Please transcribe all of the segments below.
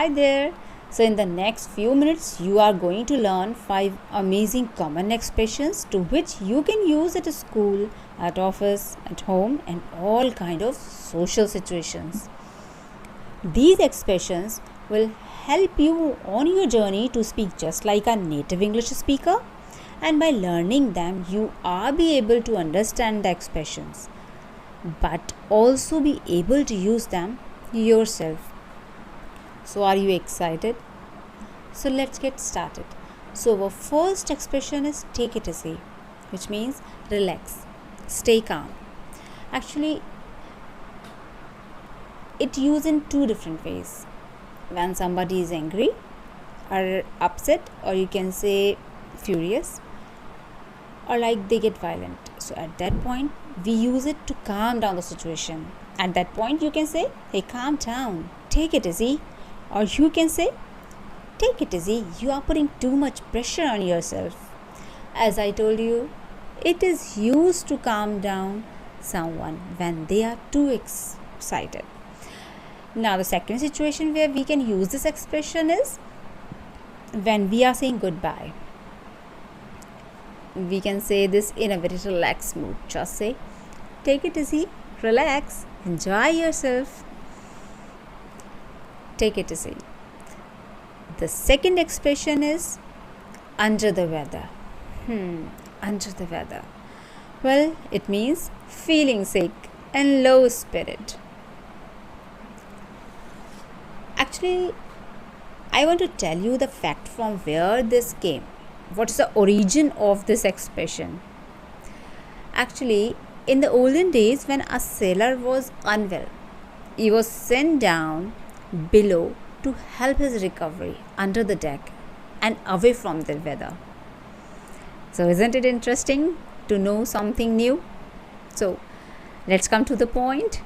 Hi there. So, in the next few minutes, you are going to learn 5 amazing common expressions to which you can use at school, at office, at home, and all kind of social situations. These expressions will help you on your journey to speak just like a native English speaker, and by learning them, you are be able to understand the expressions, but also be able to use them yourself. So, are you excited? So, let's get started. So, our first expression is take it easy, which means relax, stay calm. Actually, it used in two different ways. When somebody is angry or upset, or you can say furious, or like they get violent. So, at that point, we use it to calm down the situation. At that point, you can say, hey, calm down, take it easy. Or you can say, take it easy, you are putting too much pressure on yourself. As I told you, it is used to calm down someone when they are too excited. Now, the second situation where we can use this expression is when we are saying goodbye. We can say this in a very relaxed mood. Just say, take it easy, relax, enjoy yourself. Take it easy. The second expression is under the weather. Under the weather. Well, it means feeling sick and low spirit. Actually, I want to tell you the fact from where this came. What's the origin of this expression? Actually, in the olden days when a sailor was unwell, he was sent down below to help his recovery under the deck and away from the weather. So, isn't it interesting to know something new? So, let's come to the point.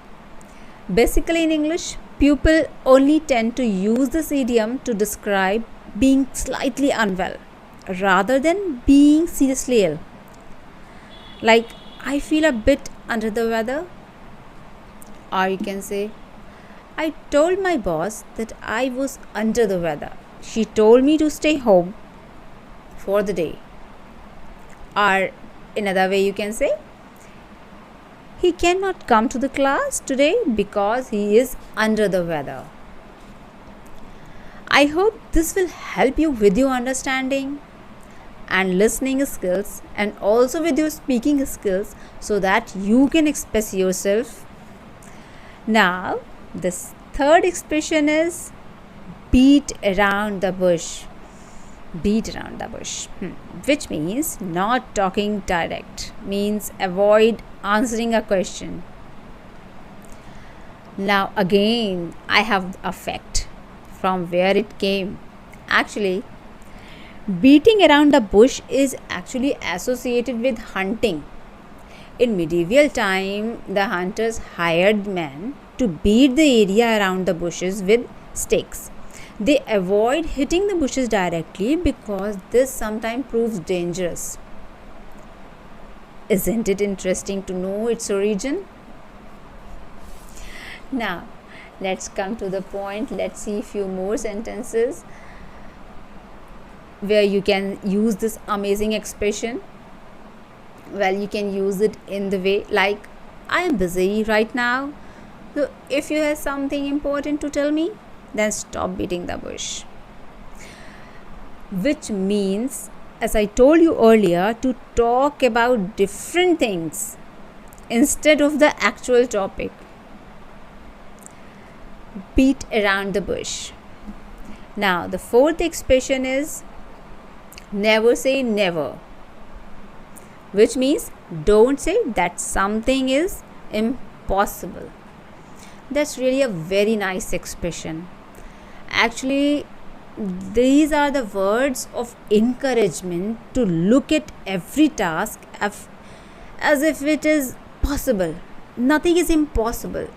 Basically, in English, people only tend to use this idiom to describe being slightly unwell rather than being seriously ill. Like, I feel a bit under the weather. Or you can say, I told my boss that I was under the weather. She told me to stay home for the day. Or another way you can say, he cannot come to the class today because he is under the weather. I hope this will help you with your understanding and listening skills and also with your speaking skills so that you can express yourself. Now, this third expression is beat around the bush. Beat around the bush, which means not talking direct, means avoid answering a question. Now, again, I have a fact from where it came. Actually, beating around the bush is actually associated with hunting. In medieval time, the hunters hired men to beat the area around the bushes with sticks. They avoid hitting the bushes directly because this sometimes proves dangerous. Isn't it interesting to know its origin? Now, let's come to the point. Let's see a few more sentences where you can use this amazing expression. Well, you can use it in the way like, I am busy right now. So, if you have something important to tell me, then stop beating the bush. Which means, as I told you earlier, to talk about different things instead of the actual topic. Beat around the bush. Now, the fourth expression is never say never, which means don't say that something is impossible. That's really a very nice expression. Actually, these are the words of encouragement to look at every task as if it is possible. Nothing is impossible.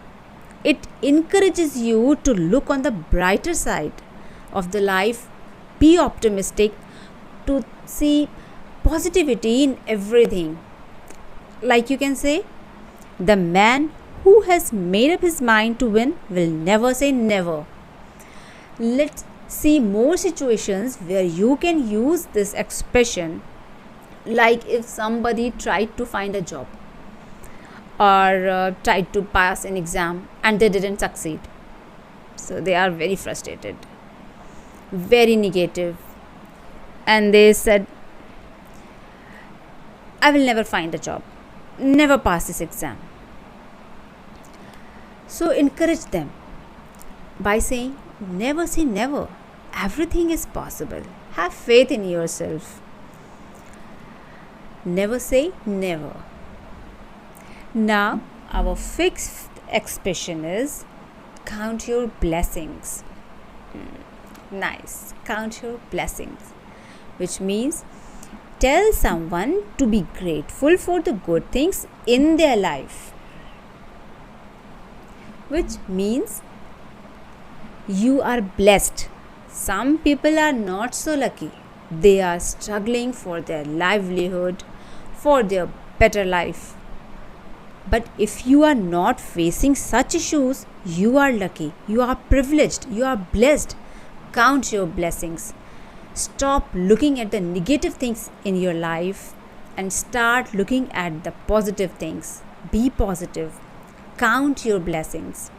It encourages you to look on the brighter side of the life, be optimistic, to see positivity in everything. Like you can say, the man who has made up his mind to win will never say never. Let's see more situations where you can use this expression, like if somebody tried to find a job or tried to pass an exam and they didn't succeed. So they are very frustrated, very negative, and they said, I will never find a job, never pass this exam. So encourage them by saying, never say never. Everything is possible. Have faith in yourself. Never say never. Now, our fifth expression is count your blessings. Nice. Count your blessings, which means tell someone to be grateful for the good things in their life, which means you are blessed. Some people are not so lucky. They are struggling for their livelihood, for their better life. But if you are not facing such issues, you are lucky, you are privileged, you are blessed. Count your blessings. Stop looking at the negative things in your life and start looking at the positive things. Be positive. Count your blessings.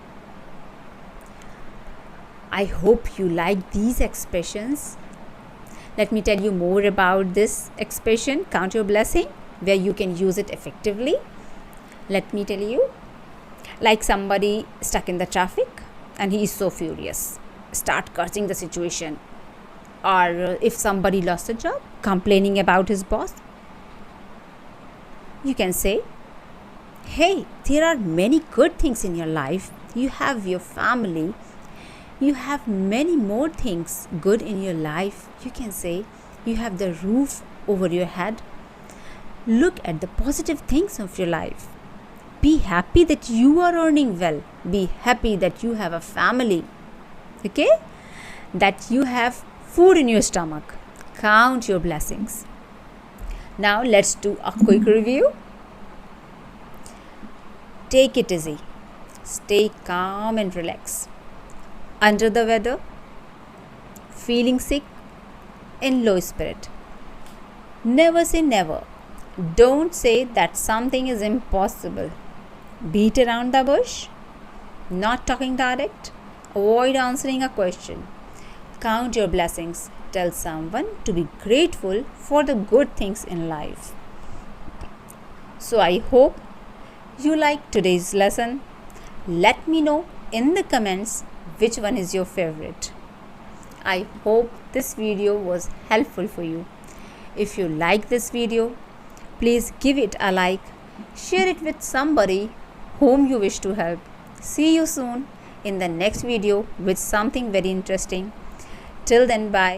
I hope you like these expressions. Let me tell you more about this expression, count your blessing, where you can use it effectively. Let me tell you, like somebody stuck in the traffic and he is so furious, start cursing the situation. Or if somebody lost a job, complaining about his boss, you can say, hey, there are many good things in your life. You have your family. You have many more things good in your life. You can say, you have the roof over your head. Look at the positive things of your life. Be happy that you are earning well. Be happy that you have a family. Okay? That you have food in your stomach. Count your blessings. Now let's do a quick review. Take it easy. Stay calm and relax. Under the weather, feeling sick, in low spirit. Never say never. Don't say that something is impossible. Beat around the bush. Not talking direct. Avoid answering a question. Count your blessings. Tell someone to be grateful for the good things in life. So I hope you like today's lesson. Let me know in the comments which one is your favorite. I hope this video was helpful for you. If you like this video, please give it a like, share it with somebody whom you wish to help. See you soon in the next video with something very interesting. Till then, bye.